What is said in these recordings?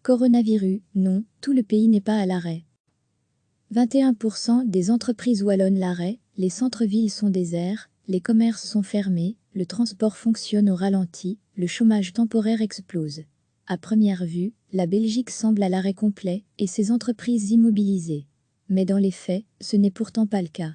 Coronavirus, non, tout le pays n'est pas à l'arrêt. 21% des entreprises wallonnent l'arrêt, les centres-villes sont déserts, les commerces sont fermés, le transport fonctionne au ralenti, le chômage temporaire explose. À première vue, la Belgique semble à l'arrêt complet et ses entreprises immobilisées. Mais dans les faits, ce n'est pourtant pas le cas.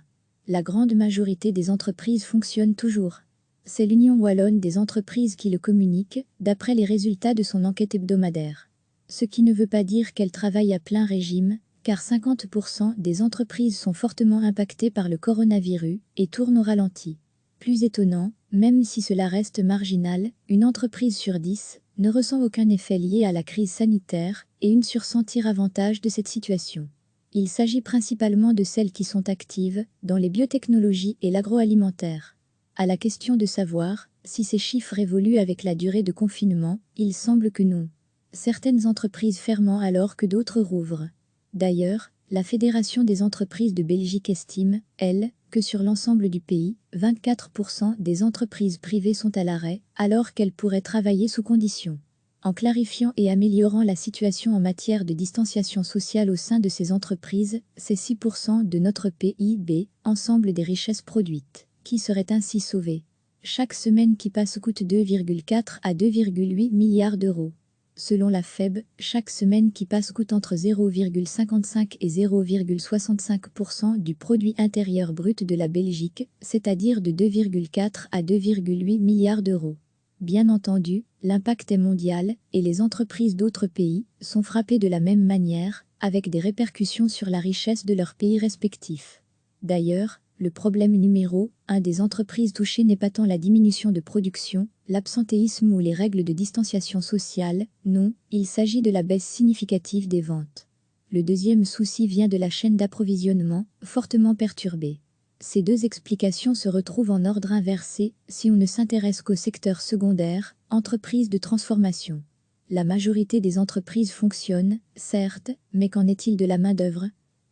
La grande majorité des entreprises fonctionnent toujours. C'est l'Union wallonne des entreprises qui le communique, d'après les résultats de son enquête hebdomadaire. Ce qui ne veut pas dire qu'elle travaille à plein régime, car 50% des entreprises sont fortement impactées par le coronavirus et tournent au ralenti. Plus étonnant, même si cela reste marginal, une entreprise sur 10 ne ressent aucun effet lié à la crise sanitaire et une sur 100 tire avantage de cette situation. Il s'agit principalement de celles qui sont actives dans les biotechnologies et l'agroalimentaire. À la question de savoir si ces chiffres évoluent avec la durée de confinement, il semble que non. Certaines entreprises ferment alors que d'autres rouvrent. D'ailleurs, la Fédération des entreprises de Belgique estime, elle, que sur l'ensemble du pays, 24% des entreprises privées sont à l'arrêt, alors qu'elles pourraient travailler sous conditions. En clarifiant et améliorant la situation en matière de distanciation sociale au sein de ces entreprises, c'est 6% de notre PIB, ensemble des richesses produites, qui seraient ainsi sauvées. Chaque semaine qui passe coûte 2,4 à 2,8 milliards d'euros. Selon la FEB, chaque semaine qui passe coûte entre 0,55 et 0,65% du produit intérieur brut de la Belgique, c'est-à-dire de 2,4 à 2,8 milliards d'euros. Bien entendu, l'impact est mondial et les entreprises d'autres pays sont frappées de la même manière, avec des répercussions sur la richesse de leurs pays respectifs. D'ailleurs, le problème numéro 1 des entreprises touchées n'est pas tant la diminution de production, l'absentéisme ou les règles de distanciation sociale, non, il s'agit de la baisse significative des ventes. Le deuxième souci vient de la chaîne d'approvisionnement, fortement perturbée. Ces deux explications se retrouvent en ordre inversé si on ne s'intéresse qu'au secteur secondaire, entreprises de transformation. La majorité des entreprises fonctionnent, certes, mais qu'en est-il de la main-d'œuvre ?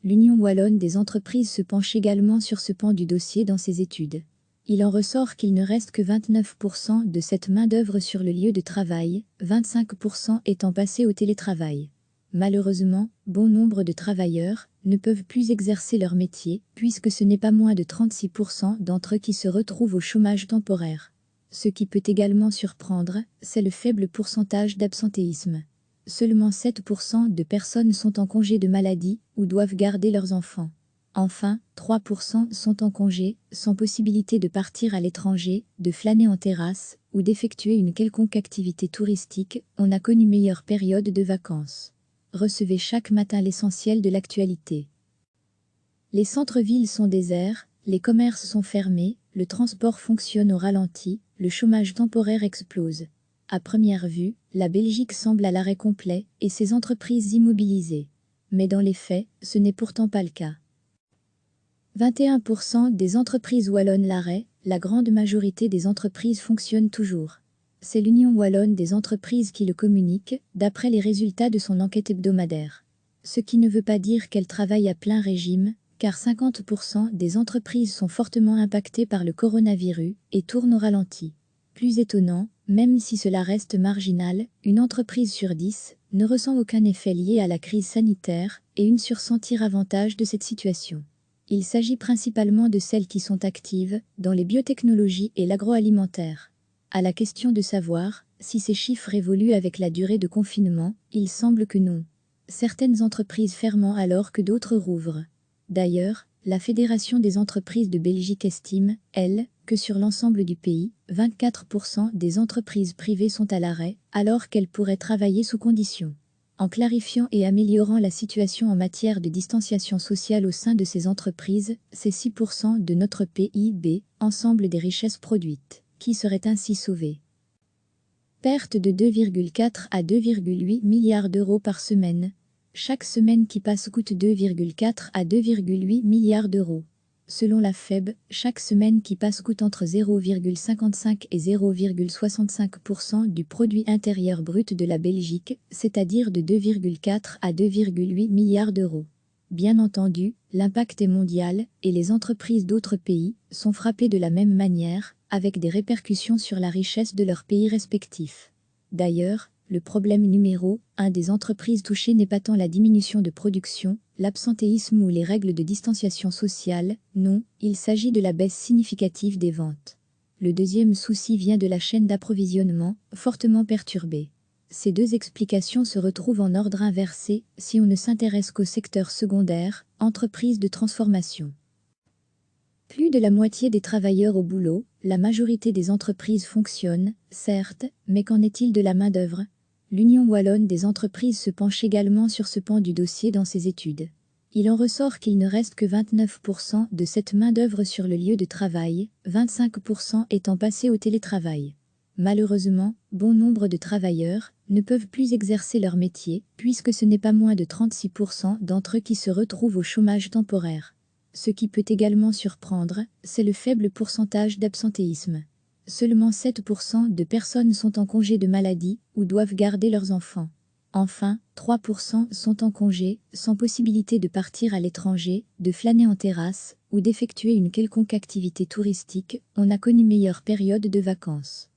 L'Union wallonne des entreprises se penche également sur ce pan du dossier dans ses études. Il en ressort qu'il ne reste que 29% de cette main-d'œuvre sur le lieu de travail, 25% étant passés au télétravail. Malheureusement, bon nombre de travailleurs ne peuvent plus exercer leur métier, puisque ce n'est pas moins de 36% d'entre eux qui se retrouvent au chômage temporaire. Ce qui peut également surprendre, c'est le faible pourcentage d'absentéisme. Seulement 7% de personnes sont en congé de maladie ou doivent garder leurs enfants. Enfin, 3% sont en congé, sans possibilité de partir à l'étranger, de flâner en terrasse ou d'effectuer une quelconque activité touristique. On a connu meilleure période de vacances. Recevez chaque matin l'essentiel de l'actualité. Les centres-villes sont déserts, les commerces sont fermés, le transport fonctionne au ralenti, le chômage temporaire explose. À première vue, la Belgique semble à l'arrêt complet et ses entreprises immobilisées. Mais dans les faits, ce n'est pourtant pas le cas. 21% des entreprises wallonnent l'arrêt, la grande majorité des entreprises fonctionnent toujours. C'est l'Union wallonne des entreprises qui le communique, d'après les résultats de son enquête hebdomadaire. Ce qui ne veut pas dire qu'elle travaille à plein régime, car 50% des entreprises sont fortement impactées par le coronavirus et tournent au ralenti. Plus étonnant, même si cela reste marginal, une entreprise sur 10 ne ressent aucun effet lié à la crise sanitaire et une sur 100 tire avantage de cette situation. Il s'agit principalement de celles qui sont actives dans les biotechnologies et l'agroalimentaire. À la question de savoir si ces chiffres évoluent avec la durée de confinement, il semble que non. Certaines entreprises ferment alors que d'autres rouvrent. D'ailleurs, la Fédération des entreprises de Belgique estime, elle, que sur l'ensemble du pays, 24% des entreprises privées sont à l'arrêt, alors qu'elles pourraient travailler sous conditions. En clarifiant et améliorant la situation en matière de distanciation sociale au sein de ces entreprises, c'est 6% de notre PIB, ensemble des richesses produites, qui seraient ainsi sauvées. Perte de 2,4 à 2,8 milliards d'euros par semaine. Chaque semaine qui passe coûte 2,4 à 2,8 milliards d'euros. Selon la FEB, chaque semaine qui passe coûte entre 0,55 et 0,65% du produit intérieur brut de la Belgique, c'est-à-dire de 2,4 à 2,8 milliards d'euros. Bien entendu, l'impact est mondial et les entreprises d'autres pays sont frappées de la même manière, avec des répercussions sur la richesse de leurs pays respectifs. D'ailleurs, Le problème numéro 1 des entreprises touchées n'est pas tant la diminution de production, l'absentéisme ou les règles de distanciation sociale, non, il s'agit de la baisse significative des ventes. Le deuxième souci vient de la chaîne d'approvisionnement, fortement perturbée. Ces deux explications se retrouvent en ordre inversé si on ne s'intéresse qu'au secteur secondaire, entreprises de transformation. Plus de la moitié des travailleurs au boulot, la majorité des entreprises fonctionnent, certes, mais qu'en est-il de la main-d'œuvre? L'Union wallonne des entreprises se penche également sur ce pan du dossier dans ses études. Il en ressort qu'il ne reste que 29% de cette main-d'œuvre sur le lieu de travail, 25% étant passés au télétravail. Malheureusement, bon nombre de travailleurs ne peuvent plus exercer leur métier, puisque ce n'est pas moins de 36% d'entre eux qui se retrouvent au chômage temporaire. Ce qui peut également surprendre, c'est le faible pourcentage d'absentéisme. Seulement 7% de personnes sont en congé de maladie ou doivent garder leurs enfants. Enfin, 3% sont en congé, sans possibilité de partir à l'étranger, de flâner en terrasse ou d'effectuer une quelconque activité touristique. On a connu meilleure période de vacances.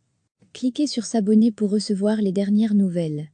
Cliquez sur s'abonner pour recevoir les dernières nouvelles.